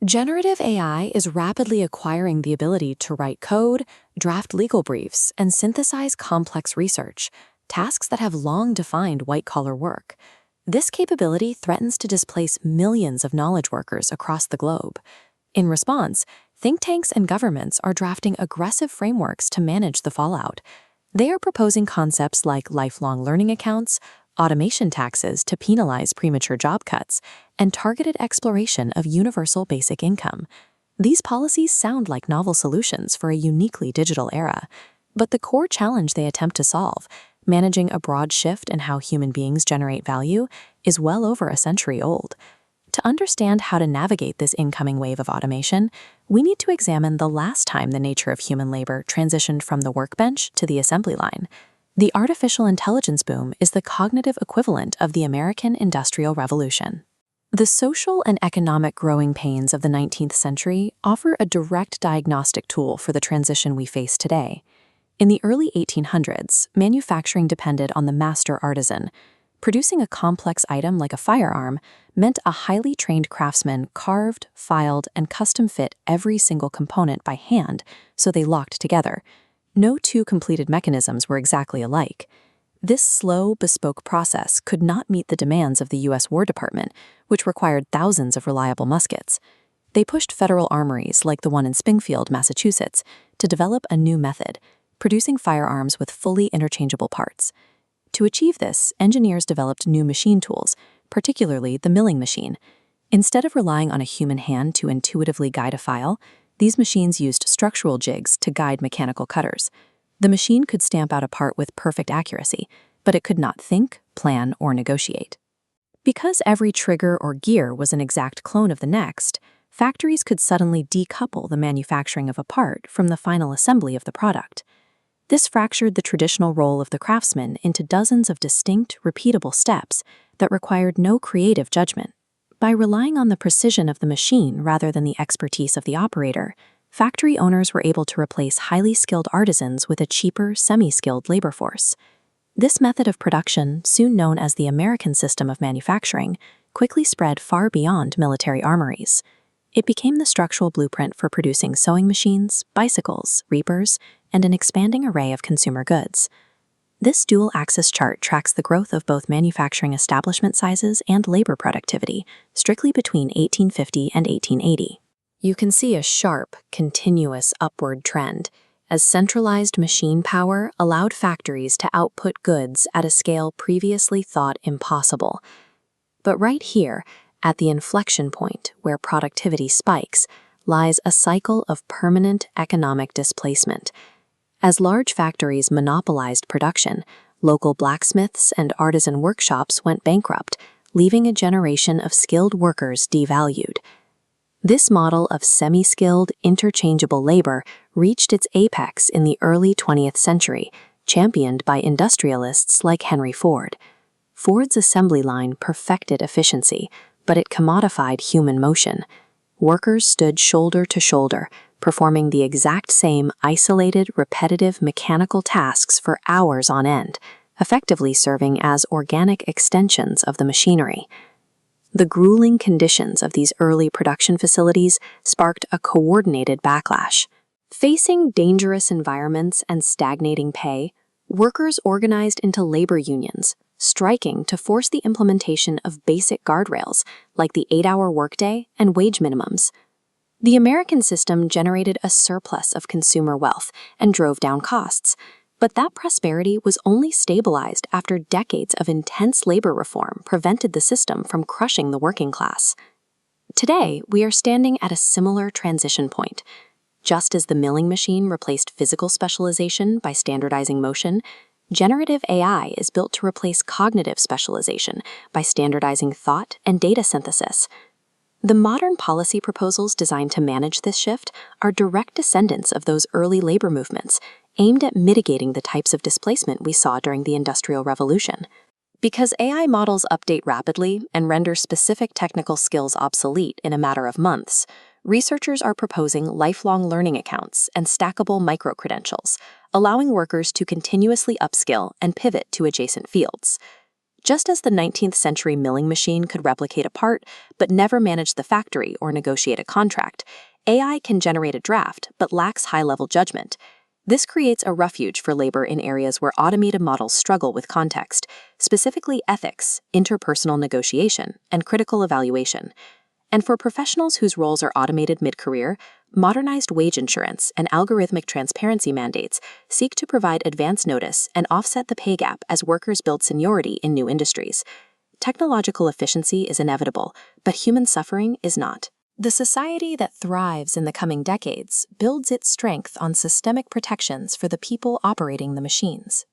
Generative AI is rapidly acquiring the ability to write code, draft legal briefs, and synthesize complex research, tasks that have long defined white-collar work. This capability threatens to displace millions of knowledge workers across the globe. In response, think tanks and governments are drafting aggressive frameworks to manage the fallout. They are proposing concepts like lifelong learning accounts, automation taxes to penalize premature job cuts, and targeted exploration of universal basic income. These policies sound like novel solutions for a uniquely digital era, but the core challenge they attempt to solve, managing a broad shift in how human beings generate value, is well over a century old. To understand how to navigate this incoming wave of automation, we need to examine the last time the nature of human labor transitioned from the workbench to the assembly line. The artificial intelligence boom is the cognitive equivalent of the American Industrial Revolution. The social and economic growing pains of the 19th century offer a direct diagnostic tool for the transition we face today. In the early 1800s, manufacturing depended on the master artisan. Producing a complex item like a firearm meant a highly trained craftsman carved, filed, and custom-fit every single component by hand so they locked together. No two completed mechanisms were exactly alike. This slow, bespoke process could not meet the demands of the U.S. War Department, which required thousands of reliable muskets. They pushed federal armories, like the one in Springfield, Massachusetts, to develop a new method, producing firearms with fully interchangeable parts. To achieve this, engineers developed new machine tools, particularly the milling machine. Instead of relying on a human hand to intuitively guide a file, these machines used structural jigs to guide mechanical cutters. The machine could stamp out a part with perfect accuracy, but it could not think, plan, or negotiate. Because every trigger or gear was an exact clone of the next, factories could suddenly decouple the manufacturing of a part from the final assembly of the product. This fractured the traditional role of the craftsman into dozens of distinct, repeatable steps that required no creative judgment. By relying on the precision of the machine rather than the expertise of the operator, factory owners were able to replace highly skilled artisans with a cheaper, semi-skilled labor force. This method of production, soon known as the American system of manufacturing, quickly spread far beyond military armories. It became the structural blueprint for producing sewing machines, bicycles, reapers, and an expanding array of consumer goods. This dual-axis chart tracks the growth of both manufacturing establishment sizes and labor productivity, strictly between 1850 and 1880. You can see a sharp, continuous upward trend, as centralized machine power allowed factories to output goods at a scale previously thought impossible. But right here, at the inflection point where productivity spikes, lies a cycle of permanent economic displacement. As large factories monopolized production, local blacksmiths and artisan workshops went bankrupt, leaving a generation of skilled workers devalued. This model of semi-skilled, interchangeable labor reached its apex in the early 20th century, championed by industrialists like Henry Ford. Ford's assembly line perfected efficiency, but it commodified human motion. Workers stood shoulder to shoulder, performing the exact same isolated, repetitive mechanical tasks for hours on end, effectively serving as organic extensions of the machinery. The grueling conditions of these early production facilities sparked a coordinated backlash. Facing dangerous environments and stagnating pay, workers organized into labor unions, striking to force the implementation of basic guardrails like the 8-hour workday and wage minimums. The American system generated a surplus of consumer wealth and drove down costs, but that prosperity was only stabilized after decades of intense labor reform prevented the system from crushing the working class. Today, we are standing at a similar transition point. Just as the milling machine replaced physical specialization by standardizing motion, generative AI is built to replace cognitive specialization by standardizing thought and data synthesis. The modern policy proposals designed to manage this shift are direct descendants of those early labor movements, aimed at mitigating the types of displacement we saw during the Industrial Revolution. Because AI models update rapidly and render specific technical skills obsolete in a matter of months, researchers are proposing lifelong learning accounts and stackable micro-credentials, allowing workers to continuously upskill and pivot to adjacent fields. Just as the 19th century milling machine could replicate a part, but never manage the factory or negotiate a contract, AI can generate a draft, but lacks high-level judgment. This creates a refuge for labor in areas where automated models struggle with context, specifically ethics, interpersonal negotiation, and critical evaluation. And for professionals whose roles are automated mid-career, modernized wage insurance and algorithmic transparency mandates seek to provide advance notice and offset the pay gap as workers build seniority in new industries. Technological efficiency is inevitable, but human suffering is not. The society that thrives in the coming decades builds its strength on systemic protections for the people operating the machines.